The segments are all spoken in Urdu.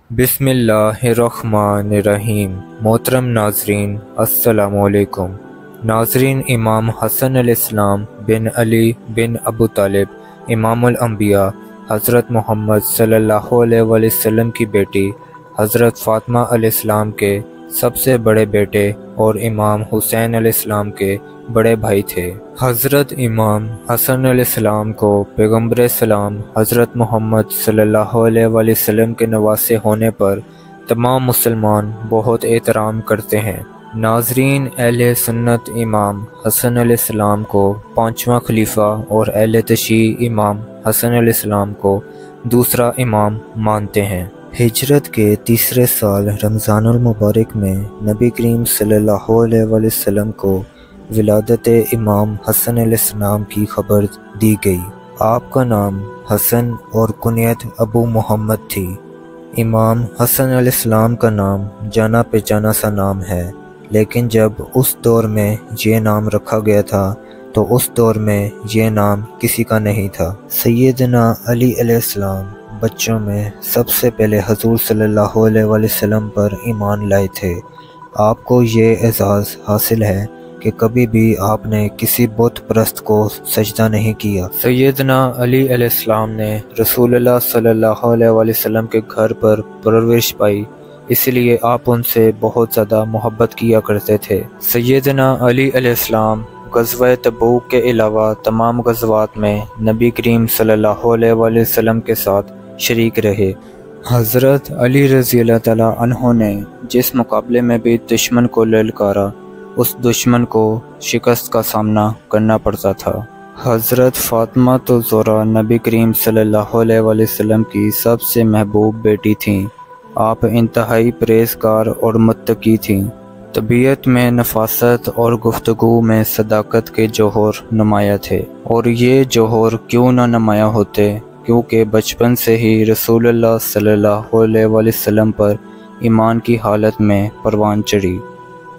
بسم اللہ الرحمن الرحیم۔ محترم ناظرین السلام علیکم۔ ناظرین، امام حسن علیہ السلام بن علی بن ابو طالب امام الانبیاء حضرت محمد صلی اللہ علیہ وسلم کی بیٹی حضرت فاطمہ علیہ السلام کے سب سے بڑے بیٹے اور امام حسین علیہ السلام کے بڑے بھائی تھے۔ حضرت امام حسن علیہ السلام کو پیغمبر اسلام حضرت محمد صلی اللہ علیہ وسلم کے نواسے ہونے پر تمام مسلمان بہت احترام کرتے ہیں۔ ناظرین، اہل سنت امام حسن علیہ السلام کو پانچواں خلیفہ اور اہل تشیع امام حسن علیہ السلام کو دوسرا امام مانتے ہیں۔ ہجرت کے تیسرے سال رمضان المبارک میں نبی کریم صلی اللہ علیہ وسلم کو ولادت امام حسن علیہ السلام کی خبر دی گئی۔ آپ کا نام حسن اور کنیت ابو محمد تھی۔ امام حسن علیہ السلام کا نام جانا پہچانا سا نام ہے، لیکن جب اس دور میں یہ نام رکھا گیا تھا تو اس دور میں یہ نام کسی کا نہیں تھا۔ سیدنا علی علیہ السلام بچوں میں سب سے پہلے حضور صلی اللہ علیہ وسلم پر ایمان لائے تھے۔ آپ کو یہ اعزاز حاصل ہے کہ کبھی بھی آپ نے کسی بت پرست کو سجدہ نہیں کیا۔ سیدنا علی علیہ السلام نے رسول اللہ صلی اللہ علیہ وسلم کے گھر پر پرورش پائی، اس لیے آپ ان سے بہت زیادہ محبت کیا کرتے تھے۔ سیدنا علی علیہ السلام غزوہ تبوک کے علاوہ تمام غزوات میں نبی کریم صلی اللہ علیہ وسلم کے ساتھ شریک رہے۔ حضرت علی رضی اللہ تعالیٰ عنہ نے جس مقابلے میں بھی دشمن کو للکارا، اس دشمن کو شکست کا سامنا کرنا پڑتا تھا۔ حضرت فاطمہ الزہرا نبی کریم صلی اللہ علیہ وسلم کی سب سے محبوب بیٹی تھیں۔ آپ انتہائی پرہیزگار اور متقی تھیں۔ طبیعت میں نفاست اور گفتگو میں صداقت کے جوہر نمایاں تھے، اور یہ جوہر کیوں نہ نمایاں ہوتے، کیونکہ بچپن سے ہی رسول اللہ صلی اللہ علیہ وسلم پر ایمان کی حالت میں پروان چڑھی۔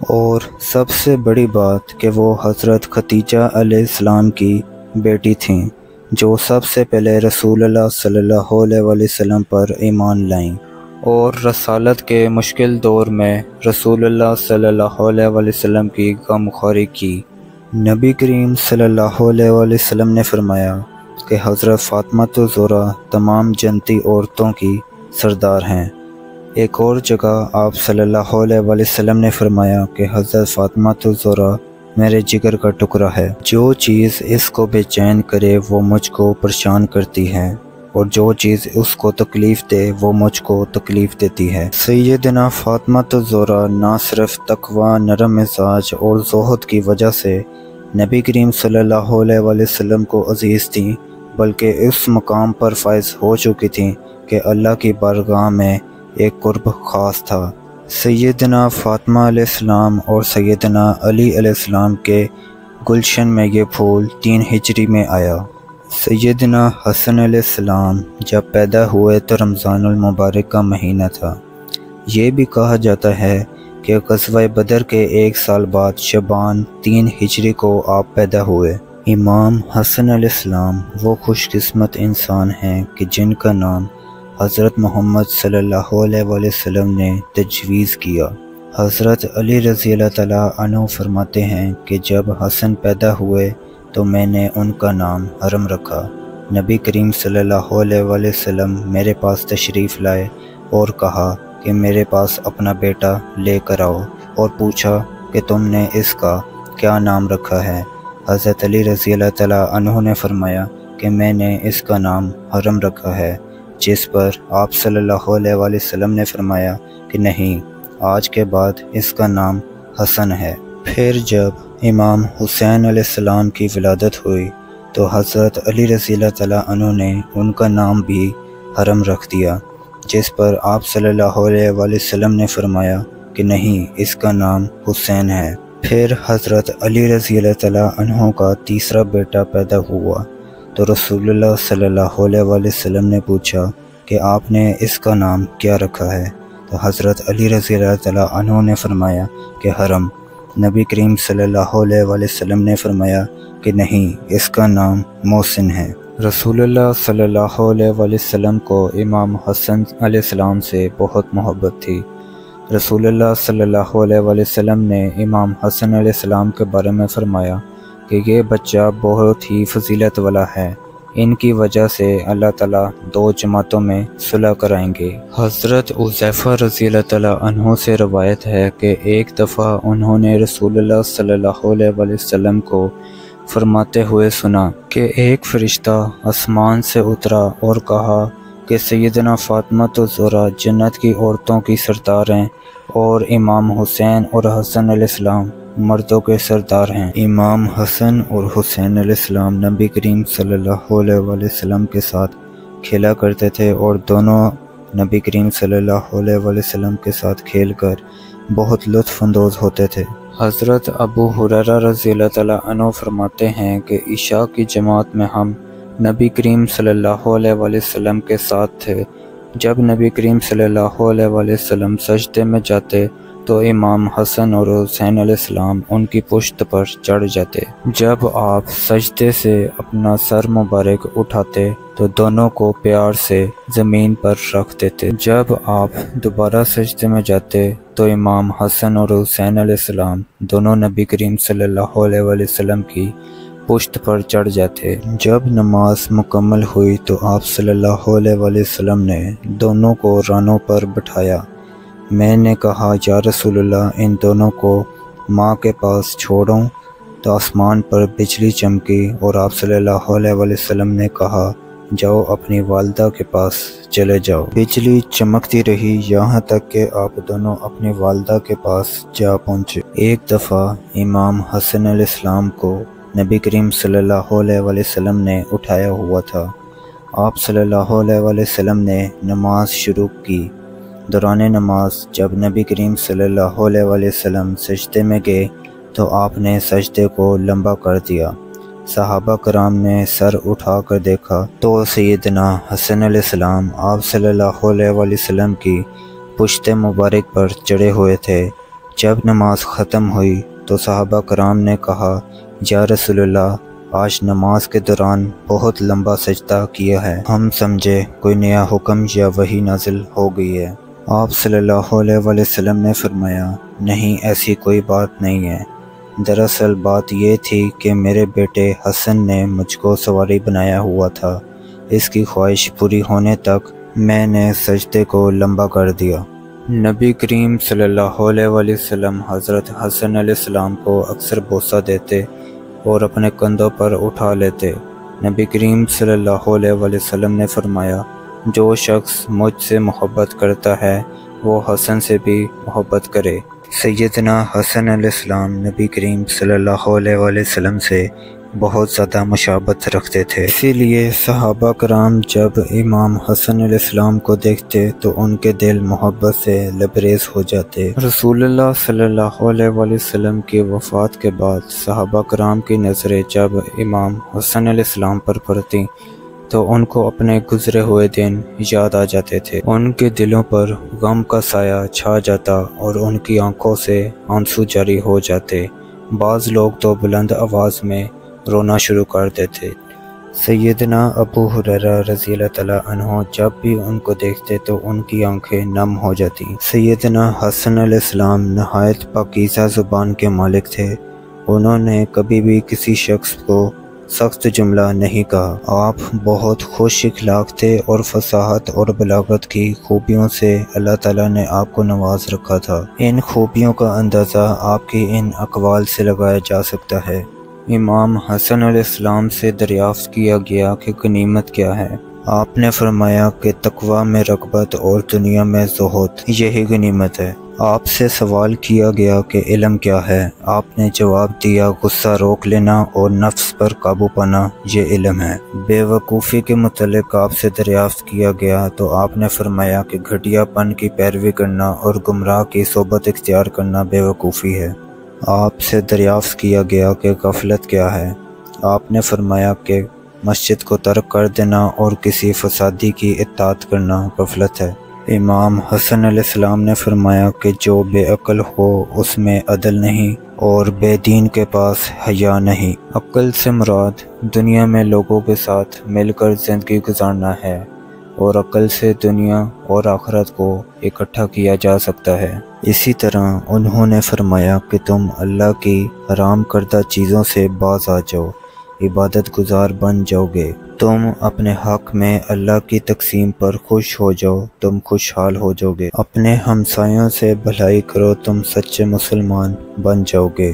اور سب سے بڑی بات کہ وہ حضرت ختیجہ علیہ السلام کی بیٹی تھیں، جو سب سے پہلے رسول اللہ صلی اللہ علیہ وسلم پر ایمان لائیں اور رسالت کے مشکل دور میں رسول اللہ صلی اللہ علیہ وسلم کی غمخواری کی۔ نبی کریم صلی اللہ علیہ وسلم نے فرمایا کہ حضرت فاطمہ الزہرا تمام جنتی عورتوں کی سردار ہیں۔ ایک اور جگہ آپ صلی اللہ علیہ وسلم نے فرمایا کہ حضرت فاطمہ الزہرا میرے جگر کا ٹکڑا ہے، جو چیز اس کو بے چین کرے وہ مجھ کو پریشان کرتی ہے، اور جو چیز اس کو تکلیف دے وہ مجھ کو تکلیف دیتی ہے۔ سیدنا فاطمہ الزہرا نہ صرف تقوی، نرم مزاج اور زہد کی وجہ سے نبی کریم صلی اللہ علیہ وسلم کو عزیز تھیں، بلکہ اس مقام پر فائز ہو چکی تھیں کہ اللہ کی بارگاہ میں ایک قرب خاص تھا۔ سیدنا فاطمہ علیہ السلام اور سیدنا علی علیہ السلام کے گلشن میں یہ پھول 3 ہجری میں آیا۔ سیدنا حسن علیہ السلام جب پیدا ہوئے تو رمضان المبارک کا مہینہ تھا۔ یہ بھی کہا جاتا ہے کہ غزوہ بدر کے 1 سال بعد شعبان 3 ہجری کو آپ پیدا ہوئے۔ امام حسن علیہ السلام وہ خوش قسمت انسان ہیں کہ جن کا نام حضرت محمد صلی اللہ علیہ وسلم نے تجویز کیا۔ حضرت علی رضی اللہ تعالیٰ عنہ فرماتے ہیں کہ جب حسن پیدا ہوئے تو میں نے ان کا نام حرم رکھا۔ نبی کریم صلی اللہ علیہ وسلم میرے پاس تشریف لائے اور کہا کہ میرے پاس اپنا بیٹا لے کر آؤ، اور پوچھا کہ تم نے اس کا کیا نام رکھا ہے؟ حضرت علی رضی اللہ تعالیٰ عنہ نے فرمایا کہ میں نے اس کا نام حرم رکھا ہے، جس پر آپ صلی اللہ علیہ وسلم نے فرمایا کہ نہیں، آج کے بعد اس کا نام حسن ہے۔ پھر جب امام حسین علیہ السلام کی ولادت ہوئی تو حضرت علی رضی اللہ تعالیٰ عنہ نے ان کا نام بھی حرم رکھ دیا، جس پر آپ صلی اللہ علیہ وسلم نے فرمایا کہ نہیں، اس کا نام حسین ہے۔ پھر حضرت علی رضی اللہ تعالیٰ عنہ کا تیسرا بیٹا پیدا ہوا تو رسول اللہ صلی اللہ علیہ وسلم نے پوچھا کہ آپ نے اس کا نام کیا رکھا ہے؟ تو حضرت علی رضی اللہ تعالیٰ عنہ نے فرمایا کہ حرم۔ نبی کریم صلی اللہ علیہ وسلم نے فرمایا کہ نہیں، اس کا نام محسن ہے۔ رسول اللہ صلی اللہ علیہ وسلم کو امام حسن علیہ السلام سے بہت محبت تھی۔ رسول اللہ صلی اللہ علیہ وسلم نے امام حسن علیہ السلام کے بارے میں فرمایا کہ یہ بچہ بہت ہی فضیلت والا ہے، ان کی وجہ سے اللہ تعالیٰ 2 جماعتوں میں صلح کرائیں گے۔ حضرت حذیفہ رضی اللہ تعالیٰ عنہ سے روایت ہے کہ ایک دفعہ انہوں نے رسول اللہ صلی اللہ علیہ وسلم کو فرماتے ہوئے سنا کہ ایک فرشتہ آسمان سے اترا اور کہا کہ سیدنا فاطمہ الزہرا جنت کی عورتوں کی سردار ہیں اور امام حسین اور حسن علیہ السلام مردوں کے سردار ہیں۔ امام حسن اور حسین علیہ السلام نبی کریم صلی اللہ علیہ وسلم کے ساتھ کھیلا کرتے تھے اور دونوں نبی کریم صلی اللہ علیہ وسلم کے ساتھ کھیل کر بہت لطف اندوز ہوتے تھے۔ حضرت ابو ہریرہ رضی اللہ تعالیٰ عنہ فرماتے ہیں کہ عشاء کی جماعت میں ہم نبی کریم صلی اللہ علیہ وسلم کے ساتھ تھے۔ جب نبی کریم صلی اللہ علیہ وسلم سجدے میں جاتے تو امام حسن اور حسین علیہ السلام ان کی پشت پر چڑھ جاتے۔ جب آپ سجدے سے اپنا سر مبارک اٹھاتے تو دونوں کو پیار سے زمین پر رکھ دیتے۔ جب آپ دوبارہ سجدے میں جاتے تو امام حسن اور حسین علیہ السلام دونوں نبی کریم صلی اللہ علیہ وسلم کی پشت پر چڑھ جاتے۔ جب نماز مکمل ہوئی تو آپ صلی اللہ علیہ وسلم نے دونوں کو رانوں پر بٹھایا۔ میں نے کہا یا رسول اللہ ان دونوں کو ماں کے پاس چھوڑوں، تو آسمان پر بجلی چمکی اور آپ صلی اللہ علیہ وسلم نے کہا جاؤ اپنی والدہ کے پاس چلے جاؤ۔ بجلی چمکتی رہی یہاں تک کہ آپ دونوں اپنی والدہ کے پاس جا پہنچے۔ ایک دفعہ امام حسن علیہ السلام کو نبی کریم صلی اللہ علیہ وسلم نے اٹھایا ہوا تھا۔ آپ صلی اللہ علیہ وسلم نے نماز شروع کی۔ دوران نماز جب نبی کریم صلی اللہ علیہ وسلم سجدے میں گئے تو آپ نے سجدے کو لمبا کر دیا۔ صحابہ کرام نے سر اٹھا کر دیکھا تو سیدنا حسن علیہ السلام آپ صلی اللہ علیہ وسلم کی پشت مبارک پر چڑھے ہوئے تھے۔ جب نماز ختم ہوئی تو صحابہ کرام نے کہا یا رسول اللہ آج نماز کے دوران بہت لمبا سجدہ کیا ہے، ہم سمجھے کوئی نیا حکم یا وحی نازل ہو گئی ہے۔ آپ صلی اللہ علیہ وسلم نے فرمایا نہیں، ایسی کوئی بات نہیں ہے، دراصل بات یہ تھی کہ میرے بیٹے حسن نے مجھ کو سواری بنایا ہوا تھا، اس کی خواہش پوری ہونے تک میں نے سجدے کو لمبا کر دیا۔ نبی کریم صلی اللہ علیہ وسلم حضرت حسن علیہ السلام کو اکثر بوسہ دیتے اور اپنے کندھوں پر اٹھا لیتے۔ نبی کریم صلی اللہ علیہ وسلم نے فرمایا جو شخص مجھ سے محبت کرتا ہے وہ حسن سے بھی محبت کرے۔ سیدنا حسن علیہ السلام نبی کریم صلی اللہ علیہ وسلم سے بہت زیادہ مشابہت رکھتے تھے، اسی لیے صحابہ کرام جب امام حسن علیہ السلام کو دیکھتے تو ان کے دل محبت سے لبریز ہو جاتے۔ رسول اللہ صلی اللہ علیہ وسلم کی وفات کے بعد صحابہ کرام کی نظریں جب امام حسن علیہ السلام پر پڑتی تو ان کو اپنے گزرے ہوئے دن یاد آ جاتے تھے، ان کے دلوں پر غم کا سایہ چھا جاتا اور ان کی آنکھوں سے آنسو جاری ہو جاتے۔ بعض لوگ تو بلند آواز میں رونا شروع کر دیتے۔ سیدنا ابو ہریرہ رضی اللہ تعالیٰ عنہ جب بھی ان کو دیکھتے تو ان کی آنکھیں نم ہو جاتی۔ سیدنا حسن علیہ السلام نہایت پاکیزہ زبان کے مالک تھے، انہوں نے کبھی بھی کسی شخص کو سخت جملہ نہیں کہا۔ آپ بہت خوش اخلاق تھے اور فصاحت اور بلاغت کی خوبیوں سے اللہ تعالیٰ نے آپ کو نواز رکھا تھا۔ ان خوبیوں کا اندازہ آپ کی ان اقوال سے لگایا جا سکتا ہے۔ امام حسن علیہ السلام سے دریافت کیا گیا کہ غنیمت کیا ہے؟ آپ نے فرمایا کہ تقویٰ میں رغبت اور دنیا میں زہد، یہی غنیمت ہے۔ آپ سے سوال کیا گیا کہ علم کیا ہے؟ آپ نے جواب دیا غصہ روک لینا اور نفس پر قابو پانا، یہ علم ہے۔ بے وقوفی کے متعلق آپ سے دریافت کیا گیا تو آپ نے فرمایا کہ گھٹیا پن کی پیروی کرنا اور گمراہ کی صحبت اختیار کرنا بے وقوفی ہے۔ آپ سے دریافت کیا گیا کہ غفلت کیا ہے؟ آپ نے فرمایا کہ مسجد کو ترک کر دینا اور کسی فسادی کی اطاعت کرنا غفلت ہے۔ امام حسن علیہ السلام نے فرمایا کہ جو بے عقل ہو اس میں عدل نہیں اور بے دین کے پاس حیا نہیں۔ عقل سے مراد دنیا میں لوگوں کے ساتھ مل کر زندگی گزارنا ہے، اور عقل سے دنیا اور آخرت کو اکٹھا کیا جا سکتا ہے۔ اسی طرح انہوں نے فرمایا کہ تم اللہ کی حرام کردہ چیزوں سے باز آ جاؤ، عبادت گزار بن جاؤ گے۔ تم اپنے حق میں اللہ کی تقسیم پر خوش ہو جاؤ، تم خوشحال ہو جاؤ گے۔ اپنے ہمسایوں سے بھلائی کرو، تم سچے مسلمان بن جاؤ گے۔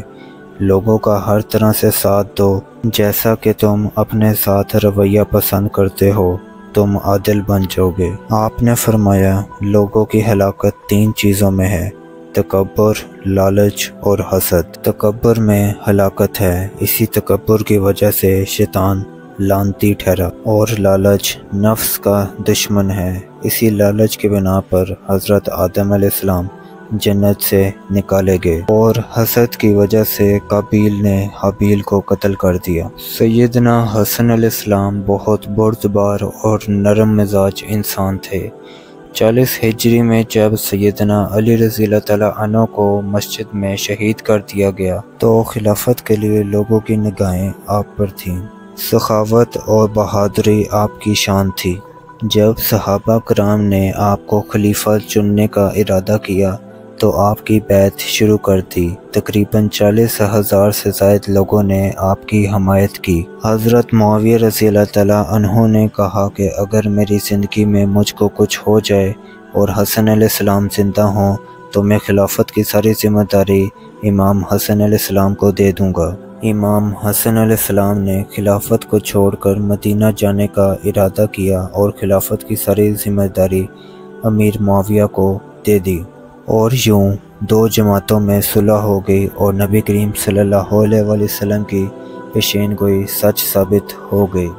لوگوں کا ہر طرح سے ساتھ دو، جیسا کہ تم اپنے ساتھ رویہ پسند کرتے ہو، تم عادل بن جاؤ گے۔ آپ نے فرمایا لوگوں کی ہلاکت 3 چیزوں میں ہے: تکبر، لالچ اور حسد۔ تکبر میں ہلاکت ہے، اسی تکبر کی وجہ سے شیطان لعنتی ٹھہرا، اور لالچ نفس کا دشمن ہے، اسی لالچ کی بنا پر حضرت آدم علیہ السلام جنت سے نکالے گئے، اور حسد کی وجہ سے قابیل نے حابیل کو قتل کر دیا۔ سیدنا حسن علیہ السلام بہت بردبار اور نرم مزاج انسان تھے۔ 40 ہجری میں جب سیدنا علی رضی اللہ تعالیٰ عنہ کو مسجد میں شہید کر دیا گیا تو خلافت کے لیے لوگوں کی نگاہیں آپ پر تھیں۔ سخاوت اور بہادری آپ کی شان تھی۔ جب صحابہ کرام نے آپ کو خلیفہ چننے کا ارادہ کیا تو آپ کی بیعت شروع کر دی۔ تقریباً 40,000 سے زائد لوگوں نے آپ کی حمایت کی۔ حضرت معاویہ رضی اللہ تعالیٰ عنہ نے کہا کہ اگر میری زندگی میں مجھ کو کچھ ہو جائے اور حسن علیہ السلام زندہ ہوں تو میں خلافت کی ساری ذمہ داری امام حسن علیہ السلام کو دے دوں گا۔ امام حسن علیہ السلام نے خلافت کو چھوڑ کر مدینہ جانے کا ارادہ کیا اور خلافت کی ساری ذمہ داری امیر معاویہ کو دے دی، اور یوں 2 جماعتوں میں صلح ہو گئی اور نبی کریم صلی اللہ علیہ وآلہ وسلم کی پیشین گوئی سچ ثابت ہو گئی،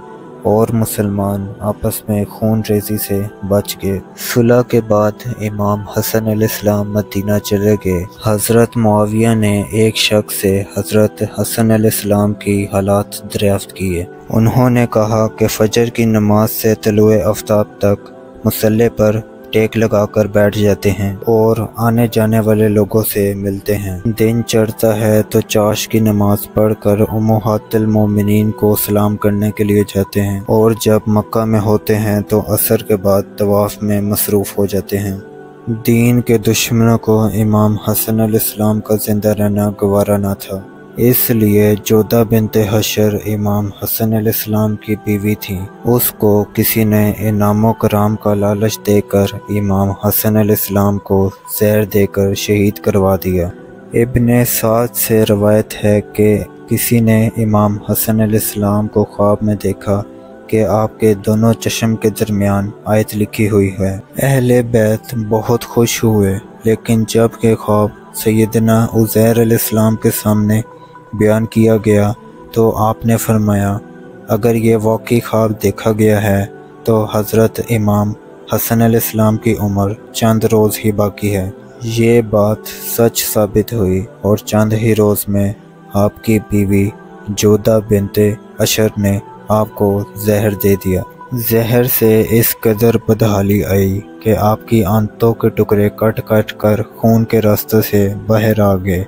اور مسلمان آپس میں خون ریزی سے بچ گئے۔ صلح کے بعد امام حسن علیہ السلام مدینہ چلے گئے۔ حضرت معاویہ نے ایک شخص سے حضرت حسن علیہ السلام کی حالات دریافت کیے۔ انہوں نے کہا کہ فجر کی نماز سے طلوع آفتاب تک مصلی پر ٹیک لگا کر بیٹھ جاتے ہیں اور آنے جانے والے لوگوں سے ملتے ہیں۔ دن چڑھتا ہے تو چاش کی نماز پڑھ کر امہات المومنین کو سلام کرنے کے لیے جاتے ہیں، اور جب مکہ میں ہوتے ہیں تو عصر کے بعد طواف میں مصروف ہو جاتے ہیں۔ دین کے دشمنوں کو امام حسن علیہ السلام کا زندہ رہنا گوارا نہ تھا، اس لیے جودہ بنت حشر امام حسن علیہ السلام کی بیوی تھی۔ اس کو کسی نے انعام و کرام کا لالچ دے کر امام حسن علیہ السلام کو زہر دے کر شہید کروا دیا۔ ابن سعد سے روایت ہے کہ کسی نے امام حسن علیہ السلام کو خواب میں دیکھا کہ آپ کے دونوں چشم کے درمیان آیت لکھی ہوئی ہے۔ اہل بیت بہت خوش ہوئے، لیکن جب کہ خواب سیدنا عزیر علیہ السلام کے سامنے بیان کیا گیا تو آپ نے فرمایا اگر یہ واقعی خواب دیکھا گیا ہے تو حضرت امام حسن علیہ السلام کی عمر چند روز ہی باقی ہے۔ یہ بات سچ ثابت ہوئی اور چند ہی روز میں آپ کی بیوی جودہ بنت اشر نے آپ کو زہر دے دیا۔ زہر سے اس قدر بدحالی آئی کہ آپ کی آنتوں کے ٹکڑے کٹ کٹ کر خون کے راستے سے باہر آ گئے۔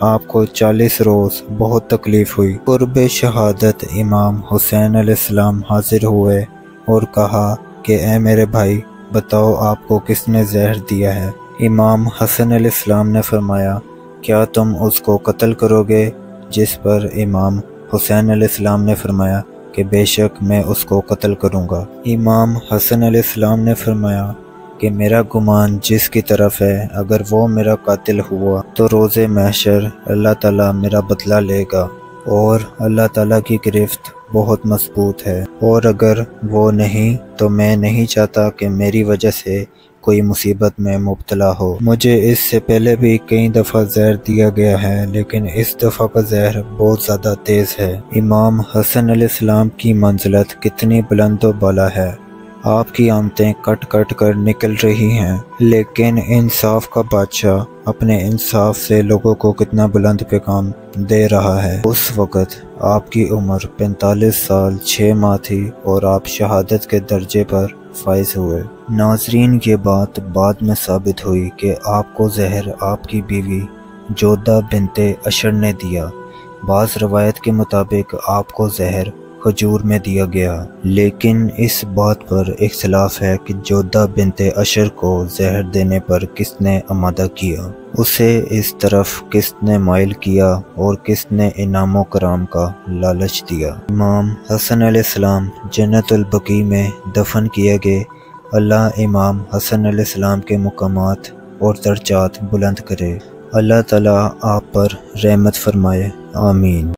آپ کو 40 روز بہت تکلیف ہوئی۔ قرب شہادت امام حسین علیہ السلام حاضر ہوئے اور کہا کہ اے میرے بھائی بتاؤ آپ کو کس نے زہر دیا ہے؟ امام حسن علیہ السلام نے فرمایا کیا تم اس کو قتل کرو گے؟ جس پر امام حسین علیہ السلام نے فرمایا کہ بے شک میں اس کو قتل کروں گا۔ امام حسن علیہ السلام نے فرمایا کہ میرا گمان جس کی طرف ہے اگر وہ میرا قاتل ہوا تو روز محشر اللہ تعالیٰ میرا بدلہ لے گا، اور اللہ تعالیٰ کی گرفت بہت مضبوط ہے، اور اگر وہ نہیں تو میں نہیں چاہتا کہ میری وجہ سے کوئی مصیبت میں مبتلا ہو۔ مجھے اس سے پہلے بھی کئی دفعہ زہر دیا گیا ہے، لیکن اس دفعہ کا زہر بہت زیادہ تیز ہے۔ امام حسن علیہ السلام کی منزلت کتنی بلند و بالا ہے، آپ کی آنتیں کٹ کٹ کر نکل رہی ہیں، لیکن انصاف کا بادشاہ اپنے انصاف سے لوگوں کو کتنا بلند پیغام دے رہا ہے۔ اس وقت آپ کی عمر 45 سال 6 ماہ تھی اور آپ شہادت کے درجے پر فائز ہوئے۔ ناظرین، یہ بات بعد میں ثابت ہوئی کہ آپ کو زہر آپ کی بیوی جودہ بنت اشر نے دیا۔ بعض روایت کے مطابق آپ کو زہر کھجور میں دیا گیا، لیکن اس بات پر اختلاف ہے کہ جودہ بنت اشر کو زہر دینے پر کس نے آمادہ کیا، اسے اس طرف کس نے مائل کیا اور کس نے انعام و کرام کا لالچ دیا۔ امام حسن علیہ السلام جنت البقیع میں دفن کیے گئے۔ اللہ امام حسن علیہ السلام کے مقامات اور درجات بلند کرے۔ اللہ تعالیٰ آپ پر رحمت فرمائے، آمین۔